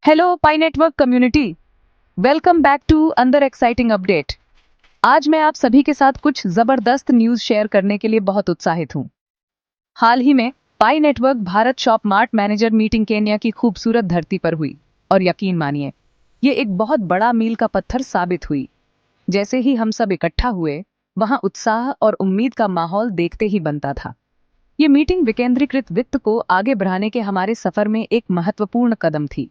Hello Pi network community, welcome back to another exciting update. आज मैं आप सभी के साथ कुछ जबरदस्त न्यूज़ शेयर करने के लिए बहुत उत्साहित हूँ। हाल ही में Pi network Bharat shop mart manager meeting Kenya की खूबसूरत धरती पर हुई और यकीन मानिए, ये एक बहुत बड़ा मील का पत्थर साबित हुई। जैसे ही हम सब इकट्ठा हुए, वहां उत्साह और उम्मीद का माहौल देखते ही बनता था। ये मीटिंग विकेंद्रीकृत वित्त को आगे बढ़ाने के हमारे सफर में एक महत्वपूर्ण कदम थी।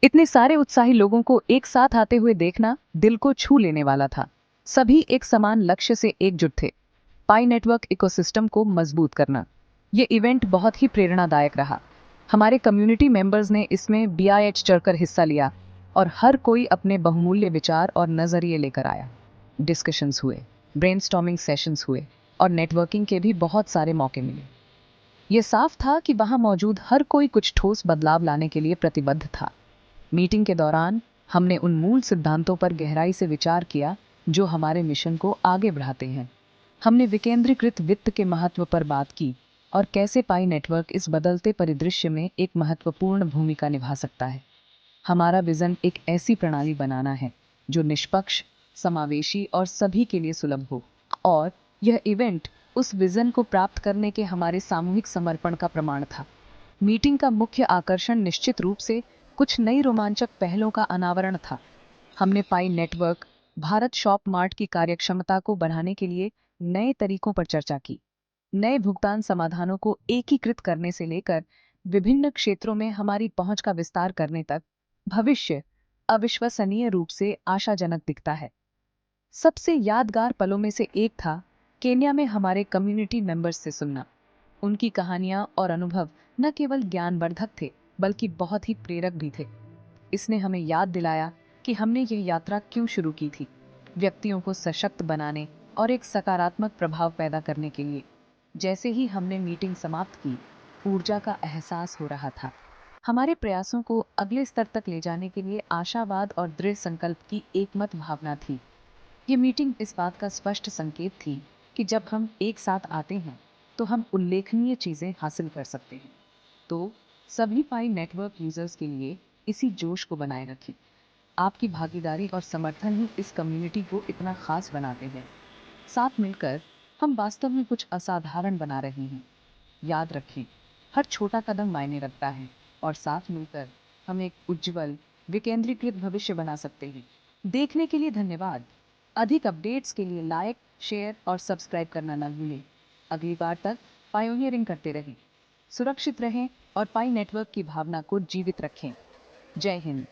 इतने सारे उत्साही लोगों को एक साथ आते हुए देखना दिल को छू लेने वाला था। सभी एक समान लक्ष्य से एकजुट थे, पाई नेटवर्क इकोसिस्टम को मजबूत करना। ये इवेंट बहुत ही प्रेरणादायक रहा। हमारे कम्युनिटी मेंबर्स ने इसमें बीआईएच चढ़कर हिस्सा लिया और हर कोई अपने बहुमूल्य विचार और नजरिए लेकर आया। डिस्कशंस हुए, ब्रेनस्टॉर्मिंग सेशंस हुए और नेटवर्किंग के भी बहुत सारे मौके मिले। ये साफ था कि वहां मौजूद हर कोई कुछ ठोस बदलाव लाने के लिए प्रतिबद्ध था। मीटिंग के दौरान हमने उन मूल सिद्धांतों पर गहराई से विचार किया जो हमारे मिशन को आगे बढ़ाते हैं। हमने विकेंद्रीकृत वित्त के महत्व पर बात की और कैसे पाई नेटवर्क इस बदलते परिदृश्य में एक महत्वपूर्ण भूमिका निभा सकता है। हमारा विजन एक ऐसी प्रणाली बनाना है जो निष्पक्ष, समावेशी और सभी के लिए सुलभ हो, और यह इवेंट उस विजन को प्राप्त करने के हमारे सामूहिक समर्पण का प्रमाण था। मीटिंग का मुख्य आकर्षण निश्चित रूप से कुछ नई रोमांचक पहलों का अनावरण था। हमने पाई नेटवर्क भारत शॉप मार्ट की कार्यक्षमता को बढ़ाने के लिए नए तरीकों पर चर्चा की। नए भुगतान समाधानों को एकीकृत करने से लेकर विभिन्न क्षेत्रों में हमारी पहुंच का विस्तार करने तक भविष्य अविश्वसनीय रूप से आशाजनक दिखता है। सबसे यादगार पलों में से एक था केन्या में हमारे कम्युनिटी मेंबर्स से सुनना। उनकी कहानियां और अनुभव न केवल ज्ञानवर्धक थे, बल्कि बहुत ही प्रेरक भी थे। इसने हमें याद दिलाया कि हमने यह यात्रा क्यों शुरू की थी, व्यक्तियों को सशक्त बनाने और एक सकारात्मक प्रभाव पैदा करने के लिए। जैसे ही हमने मीटिंग समाप्त की, ऊर्जा का एहसास हो रहा था। हमारे प्रयासों को अगले स्तर तक ले जाने के लिए आशावाद और दृढ़ संकल्प की एकमत भावना थी। ये मीटिंग इस बात का स्पष्ट संकेत थी कि जब हम एक साथ आते हैं तो हम उल्लेखनीय चीजें हासिल कर सकते हैं। तो सभी पाई नेटवर्क यूजर्स के लिए इसी जोश को बनाए रखें। आपकी भागीदारी और समर्थन ही इस कम्युनिटी को इतना खास बनाते हैं। साथ मिलकर हम वास्तव में कुछ असाधारण बना रहे हैं। याद रखें, हर छोटा कदम मायने रखता है और साथ मिलकर हम एक उज्जवल, विकेंद्रीकृत भविष्य बना सकते हैं। देखने के लिए धन्यवाद। अधिक अपडेट्स के लिए लाइक, शेयर और सब्सक्राइब करना न भूलें। अगली बार तक पायोनियरिंग करते रहें, सुरक्षित रहें और पाई नेटवर्क की भावना को जीवित रखें। जय हिंद।